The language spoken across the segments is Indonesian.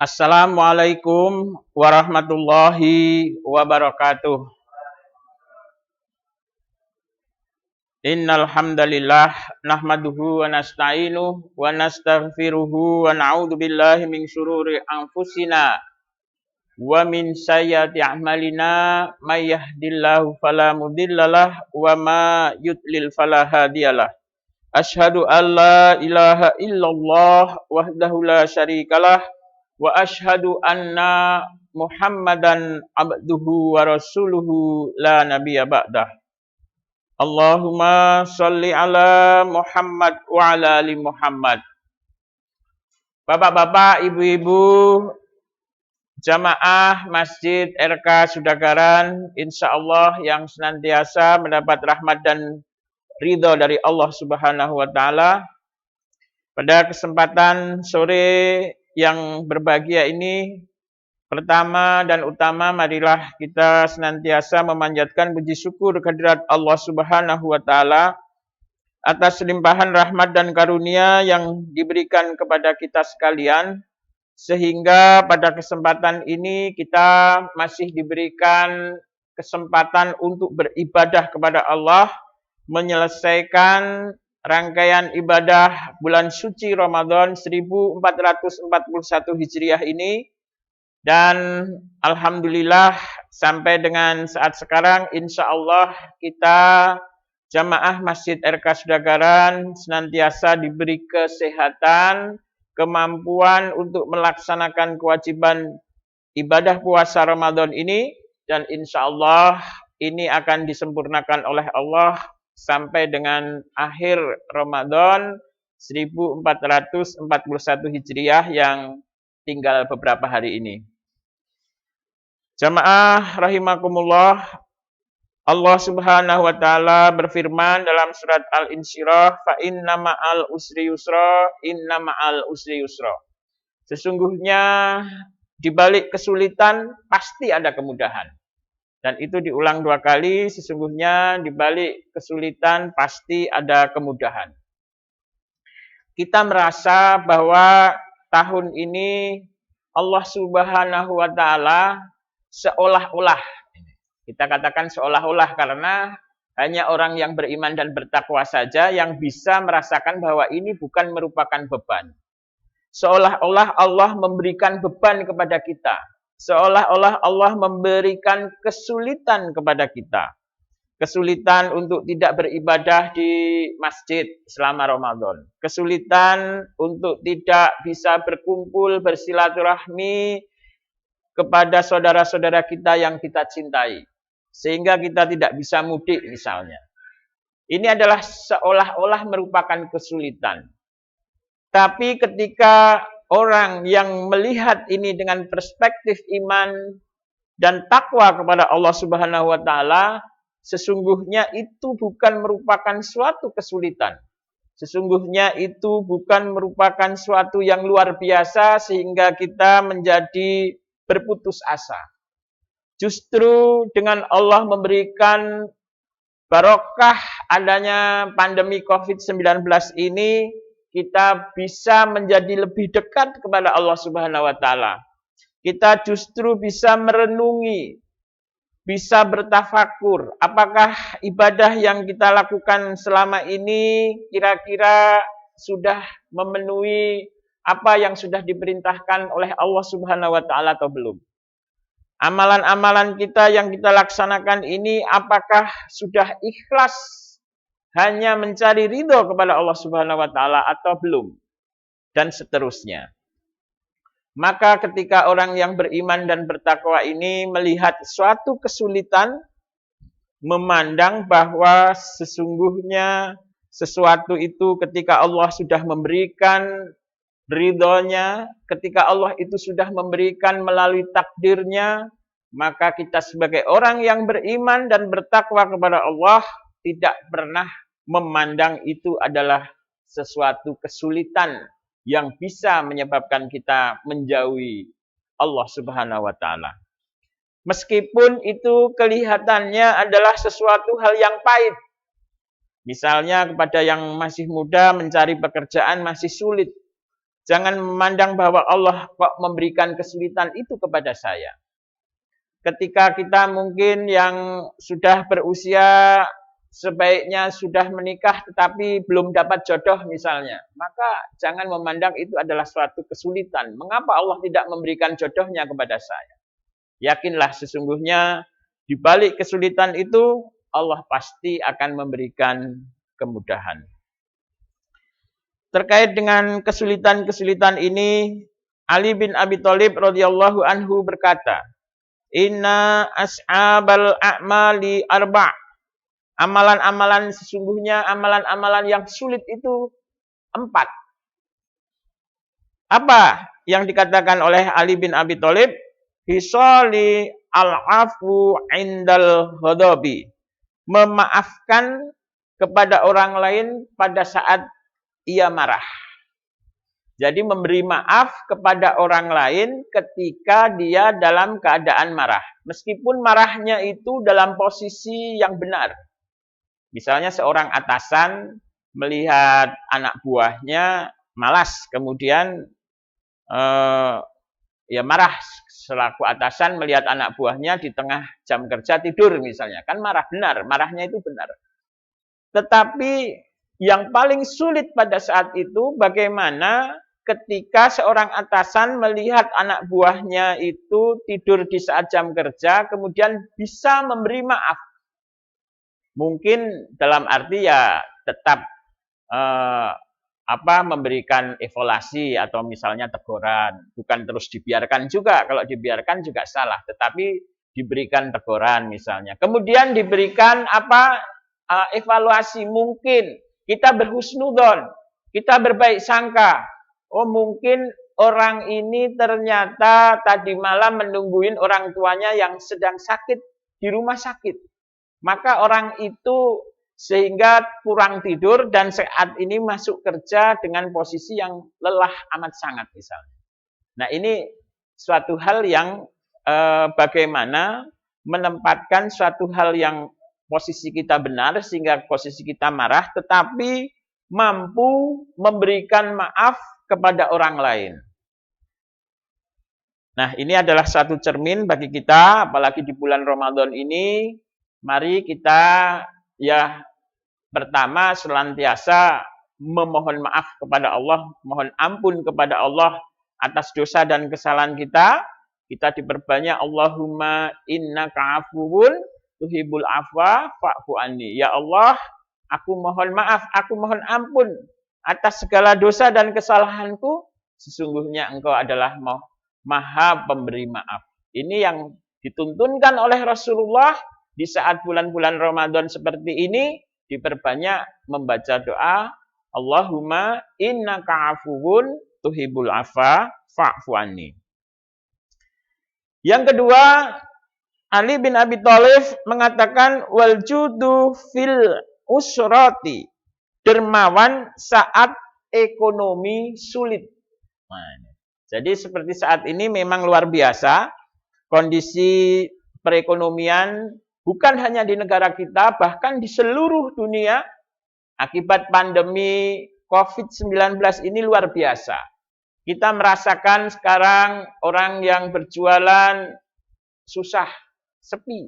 Assalamualaikum warahmatullahi wabarakatuh. Innal hamdalillah nahmaduhu wa nasta'inuhu wa nastaghfiruhu wa na'udzu billahi min syururi anfusina wa min sayyiati a'malina may yahdihillahu fala mudhillalah wa ma yudlil fala hadiyalah. Asyhadu an la ilaha illallah wahdahu la syarikalah wa asyhadu anna Muhammadan abduhu wa rasuluhu la nabiyya ba'dah. Allahumma sholli ala Muhammad wa ala ali Muhammad. Bapak-bapak, ibu-ibu, jamaah Masjid RK Sudagaran, insyaallah yang senantiasa mendapat rahmat dan ridho dari Allah Subhanahu wa taala. Pada kesempatan sore yang berbahagia ini, pertama dan utama marilah kita senantiasa memanjatkan puji syukur kehadirat Allah Subhanahu wa taala atas limpahan rahmat dan karunia yang diberikan kepada kita sekalian, sehingga pada kesempatan ini kita masih diberikan kesempatan untuk beribadah kepada Allah, menyelesaikan rangkaian ibadah bulan suci Ramadan 1441 Hijriah ini. Dan alhamdulillah sampai dengan saat sekarang insya Allah kita jamaah Masjid RK Sudagaran senantiasa diberi kesehatan, kemampuan untuk melaksanakan kewajiban ibadah puasa Ramadan ini, dan insya Allah ini akan disempurnakan oleh Allah sampai dengan akhir Ramadan 1441 Hijriah yang tinggal beberapa hari ini. Jamaah rahimakumullah, Allah Subhanahu wa taala berfirman dalam surat Al-Insyirah, fa inna ma'al usri yusra, inna ma'al usri yusra. Sesungguhnya di balik kesulitan pasti ada kemudahan. Dan itu diulang 2 kali, sesungguhnya di balik kesulitan pasti ada kemudahan. Kita merasa bahwa tahun ini Allah Subhanahu wa taala seolah-olah, kita katakan seolah-olah karena hanya orang yang beriman dan bertakwa saja yang bisa merasakan bahwa ini bukan merupakan beban. Seolah-olah Allah memberikan beban kepada kita. Seolah-olah Allah memberikan kesulitan kepada kita. Kesulitan untuk tidak beribadah di masjid selama Ramadan. Kesulitan untuk tidak bisa berkumpul, bersilaturahmi kepada saudara-saudara kita yang kita cintai. Sehingga kita tidak bisa mudik misalnya. Ini adalah seolah-olah merupakan kesulitan. Tapi ketika orang yang melihat ini dengan perspektif iman dan takwa kepada Allah Subhanahu wa taala, sesungguhnya itu bukan merupakan suatu kesulitan. Sesungguhnya itu bukan merupakan suatu yang luar biasa sehingga kita menjadi berputus asa. Justru dengan Allah memberikan barokah adanya pandemi COVID-19 ini, kita bisa menjadi lebih dekat kepada Allah Subhanahu wa taala. Kita justru bisa merenungi, bisa bertafakur, apakah ibadah yang kita lakukan selama ini kira-kira sudah memenuhi apa yang sudah diperintahkan oleh Allah Subhanahu wa taala atau belum. Amalan-amalan kita yang kita laksanakan ini apakah sudah ikhlas hanya mencari ridho kepada Allah Subhanahu wa taala atau belum, dan seterusnya. Maka ketika orang yang beriman dan bertakwa ini melihat suatu kesulitan, memandang bahwa sesungguhnya sesuatu itu ketika Allah sudah memberikan ridhonya, ketika Allah itu sudah memberikan melalui takdirnya, maka kita sebagai orang yang beriman dan bertakwa kepada Allah tidak pernah memandang itu adalah sesuatu kesulitan yang bisa menyebabkan kita menjauhi Allah Subhanahu wa taala. Meskipun itu kelihatannya adalah sesuatu hal yang pahit. Misalnya kepada yang masih muda mencari pekerjaan masih sulit. Jangan memandang bahwa Allah kok memberikan kesulitan itu kepada saya. Ketika kita mungkin yang sudah berusia sebaiknya sudah menikah tetapi belum dapat jodoh misalnya, maka jangan memandang itu adalah suatu kesulitan. Mengapa Allah tidak memberikan jodohnya kepada saya? Yakinlah sesungguhnya di balik kesulitan itu Allah pasti akan memberikan kemudahan. Terkait dengan kesulitan-kesulitan ini, Ali bin Abi Thalib radhiyallahu anhu berkata, "Inna as'abal a'mali arba'." Amalan-amalan sesungguhnya amalan-amalan yang sulit itu 4. Apa yang dikatakan oleh Ali bin Abi Thalib? Hisali al-afu indal ghadabi. Memaafkan kepada orang lain pada saat ia marah. Jadi memberi maaf kepada orang lain ketika dia dalam keadaan marah. Meskipun marahnya itu dalam posisi yang benar. Misalnya seorang atasan melihat anak buahnya malas, kemudian ya marah selaku atasan melihat anak buahnya di tengah jam kerja tidur misalnya. Kan marah benar, marahnya itu benar. Tetapi yang paling sulit pada saat itu bagaimana ketika seorang atasan melihat anak buahnya itu tidur di saat jam kerja, kemudian bisa memberi maaf. Mungkin dalam arti ya tetap memberikan evaluasi atau misalnya teguran, bukan terus dibiarkan juga. Kalau dibiarkan juga salah, tetapi diberikan teguran misalnya. Kemudian diberikan evaluasi, mungkin kita berhusnudzon, kita berbaik sangka. Oh, mungkin orang ini ternyata tadi malam menungguin orang tuanya yang sedang sakit di rumah sakit. Maka orang itu sehingga kurang tidur dan saat ini masuk kerja dengan posisi yang lelah amat sangat misalnya. Nah, ini suatu hal yang bagaimana menempatkan suatu hal yang posisi kita benar sehingga posisi kita marah, tetapi mampu memberikan maaf kepada orang lain. Nah, ini adalah satu cermin bagi kita, apalagi di bulan Ramadan ini. Mari kita ya pertama senantiasa memohon maaf kepada Allah, mohon ampun kepada Allah atas dosa dan kesalahan kita. Kita diperbanyak Allahumma innaka afuwun tuhibbul afwa fa'fu anni. Ya Allah, aku mohon maaf, aku mohon ampun atas segala dosa dan kesalahanku. Sesungguhnya Engkau adalah Maha Pemberi Maaf. Ini yang dituntunkan oleh Rasulullah di saat bulan-bulan Ramadan seperti ini, diperbanyak membaca doa Allahumma innaka afuwun tuhibbul afwa fa'fu anni. Yang kedua, Ali bin Abi Thalib mengatakan wal judu fil usrati, dermawan saat ekonomi sulit. Jadi seperti saat ini memang luar biasa kondisi perekonomian bukan hanya di negara kita, bahkan di seluruh dunia akibat pandemi COVID-19 ini luar biasa. Kita merasakan sekarang orang yang berjualan susah, sepi.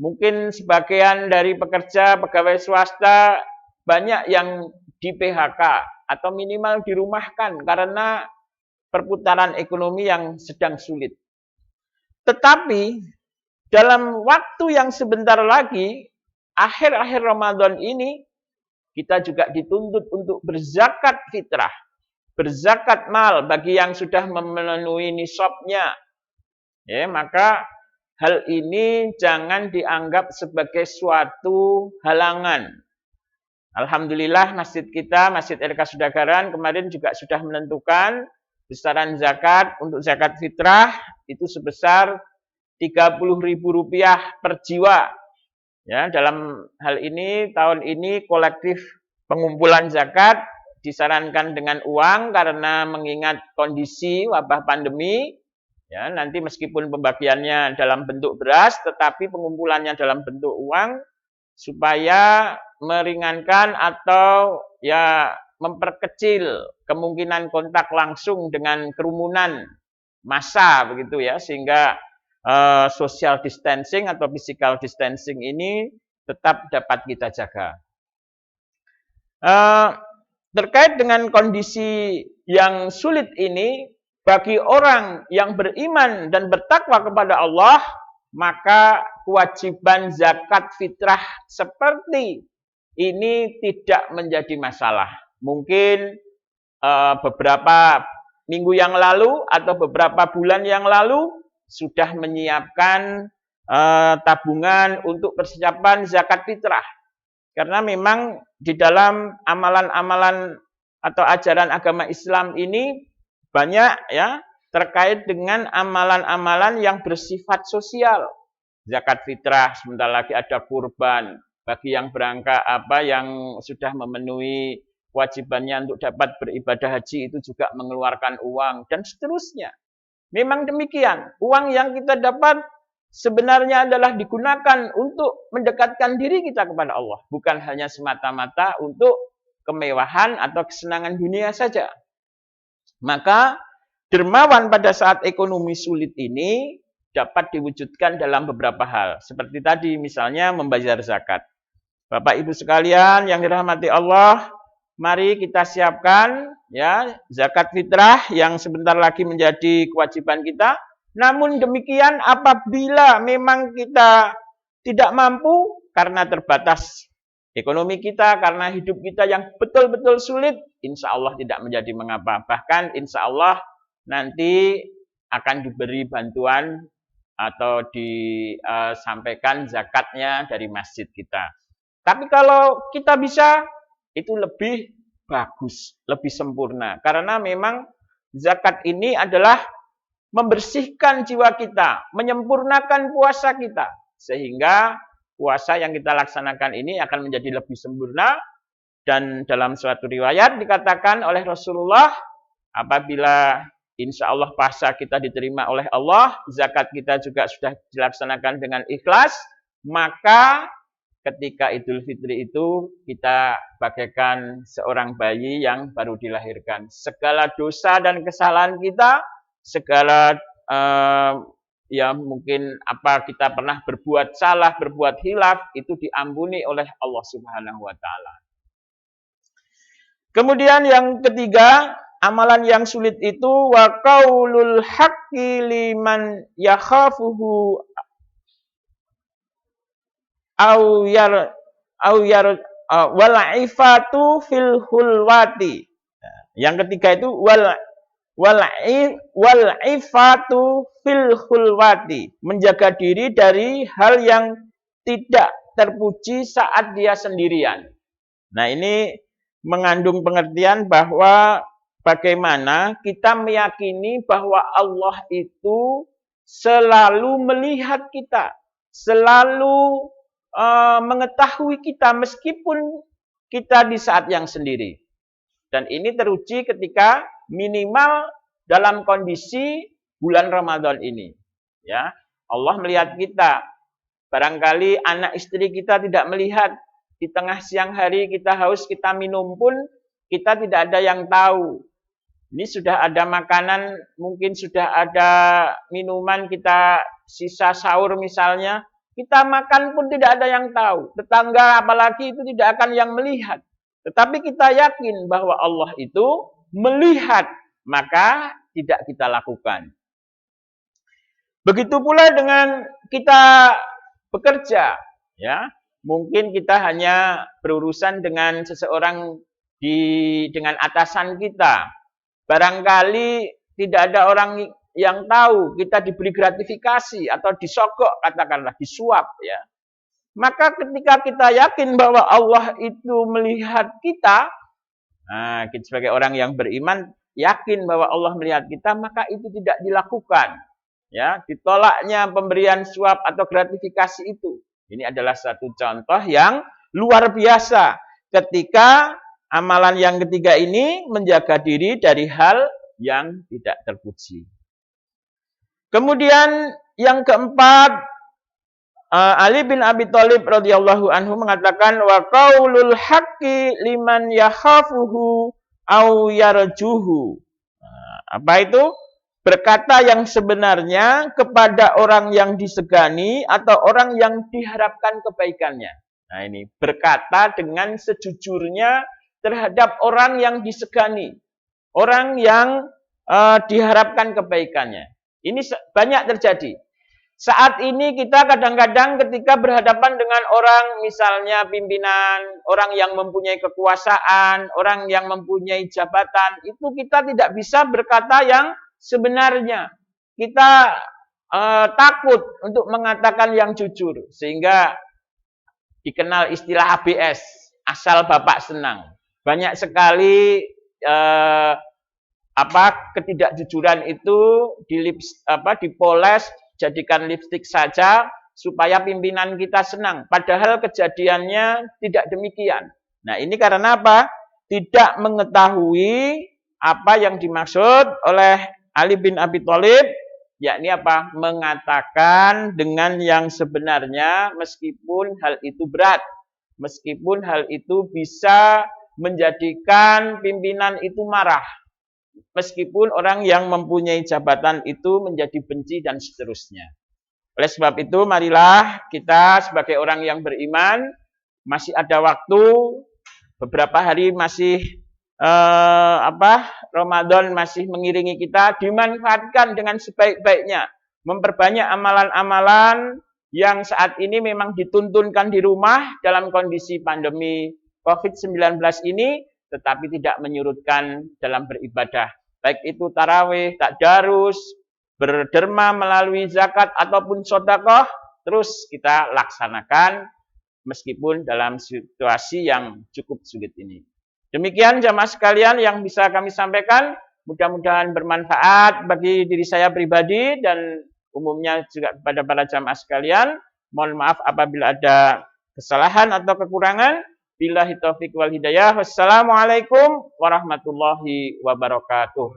Mungkin sebagian dari pekerja, pegawai swasta banyak yang di PHK atau minimal dirumahkan karena perputaran ekonomi yang sedang sulit. Tetapi dalam waktu yang sebentar lagi, akhir-akhir Ramadan ini, kita juga dituntut untuk berzakat fitrah, berzakat mal bagi yang sudah memenuhi nisabnya. Ya, maka hal ini jangan dianggap sebagai suatu halangan. Alhamdulillah masjid kita, Masjid RK Sudagaran kemarin juga sudah menentukan besaran zakat untuk zakat fitrah itu sebesar Rp30.000 per jiwa. Ya, dalam hal ini tahun ini kolektif pengumpulan zakat disarankan dengan uang karena mengingat kondisi wabah pandemi. Ya, nanti meskipun pembagiannya dalam bentuk beras, tetapi pengumpulannya dalam bentuk uang supaya meringankan atau ya memperkecil kemungkinan kontak langsung dengan kerumunan massa begitu ya, sehingga social distancing atau physical distancing ini tetap dapat kita jaga. Terkait dengan kondisi yang sulit ini, bagi orang yang beriman dan bertakwa kepada Allah, maka kewajiban zakat fitrah seperti ini tidak menjadi masalah. Mungkin beberapa minggu yang lalu atau beberapa bulan yang lalu sudah menyiapkan tabungan untuk persiapan zakat fitrah. Karena memang di dalam amalan-amalan atau ajaran agama Islam ini banyak ya terkait dengan amalan-amalan yang bersifat sosial. Zakat fitrah, sebentar lagi ada kurban. Bagi yang berangkat yang sudah memenuhi kewajibannya untuk dapat beribadah haji itu juga mengeluarkan uang dan seterusnya. Memang demikian. Uang yang kita dapat sebenarnya adalah digunakan untuk mendekatkan diri kita kepada Allah. Bukan hanya semata-mata untuk kemewahan atau kesenangan dunia saja. Maka dermawan pada saat ekonomi sulit ini dapat diwujudkan dalam beberapa hal. Seperti tadi misalnya membayar zakat. Bapak Ibu sekalian yang dirahmati Allah, mari kita siapkan ya zakat fitrah yang sebentar lagi menjadi kewajiban kita. Namun demikian apabila memang kita tidak mampu karena terbatas ekonomi kita, karena hidup kita yang betul-betul sulit, insya Allah tidak menjadi mengapa. Bahkan insya Allah nanti akan diberi bantuan atau disampaikan zakatnya dari masjid kita. Tapi kalau kita bisa, itu lebih bagus, lebih sempurna. Karena memang zakat ini adalah membersihkan jiwa kita, menyempurnakan puasa kita. Sehingga puasa yang kita laksanakan ini akan menjadi lebih sempurna. Dan dalam suatu riwayat dikatakan oleh Rasulullah, apabila insya Allah puasa kita diterima oleh Allah, zakat kita juga sudah dilaksanakan dengan ikhlas, maka ketika Idul Fitri itu kita bagaikan seorang bayi yang baru dilahirkan. Segala dosa dan kesalahan kita, segala ya mungkin apa kita pernah berbuat salah, berbuat hilaf, itu diampuni oleh Allah Subhanahu wa taala. Kemudian yang ketiga, amalan yang sulit itu wa qaulul haqqi liman yakhafuhu wal ifatu fil hulwati. Yang ketiga itu wal ifatu fil hulwati, menjaga diri dari hal yang tidak terpuji saat dia sendirian. Nah, ini mengandung pengertian bahwa bagaimana kita meyakini bahwa Allah itu selalu melihat kita, selalu mengetahui kita meskipun kita di saat yang sendiri. Dan ini teruji ketika minimal dalam kondisi bulan Ramadan ini. Ya, Allah melihat kita. Barangkali anak istri kita tidak melihat. Di tengah siang hari kita haus, kita minum pun kita tidak ada yang tahu. Ini sudah ada makanan, mungkin sudah ada minuman, kita sisa sahur misalnya. Kita makan pun tidak ada yang tahu. Tetangga apalagi itu tidak akan yang melihat. Tetapi kita yakin bahwa Allah itu melihat, maka tidak kita lakukan. Begitu pula dengan kita bekerja, ya. Mungkin kita hanya berurusan dengan seseorang dengan atasan kita. Barangkali tidak ada orang yang tahu kita diberi gratifikasi atau disogok, katakanlah disuap, ya. Maka ketika kita yakin bahwa Allah itu melihat kita, nah, kita sebagai orang yang beriman yakin bahwa Allah melihat kita, maka itu tidak dilakukan. Ya, ditolaknya pemberian suap atau gratifikasi itu. Ini adalah satu contoh yang luar biasa ketika amalan yang ketiga ini menjaga diri dari hal yang tidak terpuji. Kemudian yang keempat, Ali bin Abi Thalib radhiyallahu anhu mengatakan wa qaulul haqqi liman yakhafuhu au yarjuhu. Apa itu? Berkata yang sebenarnya kepada orang yang disegani atau orang yang diharapkan kebaikannya. Nah ini, berkata dengan sejujurnya terhadap orang yang disegani, orang yang diharapkan kebaikannya. Ini banyak terjadi. Saat ini kita kadang-kadang ketika berhadapan dengan orang, misalnya pimpinan, orang yang mempunyai kekuasaan, orang yang mempunyai jabatan, itu kita tidak bisa berkata yang sebenarnya. Kita takut untuk mengatakan yang jujur, sehingga dikenal istilah ABS, asal Bapak senang. Banyak sekali ketidakjujuran itu dipoles, jadikan lipstik saja supaya pimpinan kita senang. Padahal kejadiannya tidak demikian. Nah, ini karena apa? Tidak mengetahui apa yang dimaksud oleh Ali bin Abi Thalib, yakni apa? Mengatakan dengan yang sebenarnya meskipun hal itu berat. Meskipun hal itu bisa menjadikan pimpinan itu marah. Meskipun orang yang mempunyai jabatan itu menjadi benci dan seterusnya. Oleh sebab itu, marilah kita sebagai orang yang beriman, masih ada waktu, beberapa hari masih Ramadan masih mengiringi kita, dimanfaatkan dengan sebaik-baiknya. Memperbanyak amalan-amalan yang saat ini memang dituntunkan di rumah dalam kondisi pandemi COVID-19 ini, tetapi tidak menyurutkan dalam beribadah. Baik itu tarawih, takdarus, berderma melalui zakat ataupun sedekah, terus kita laksanakan meskipun dalam situasi yang cukup sulit ini. Demikian jamaah sekalian yang bisa kami sampaikan. Mudah-mudahan bermanfaat bagi diri saya pribadi dan umumnya juga kepada para jamaah sekalian. Mohon maaf apabila ada kesalahan atau kekurangan. Billahi taufiq wal hidayah. Wassalamualaikum warahmatullahi wabarakatuh.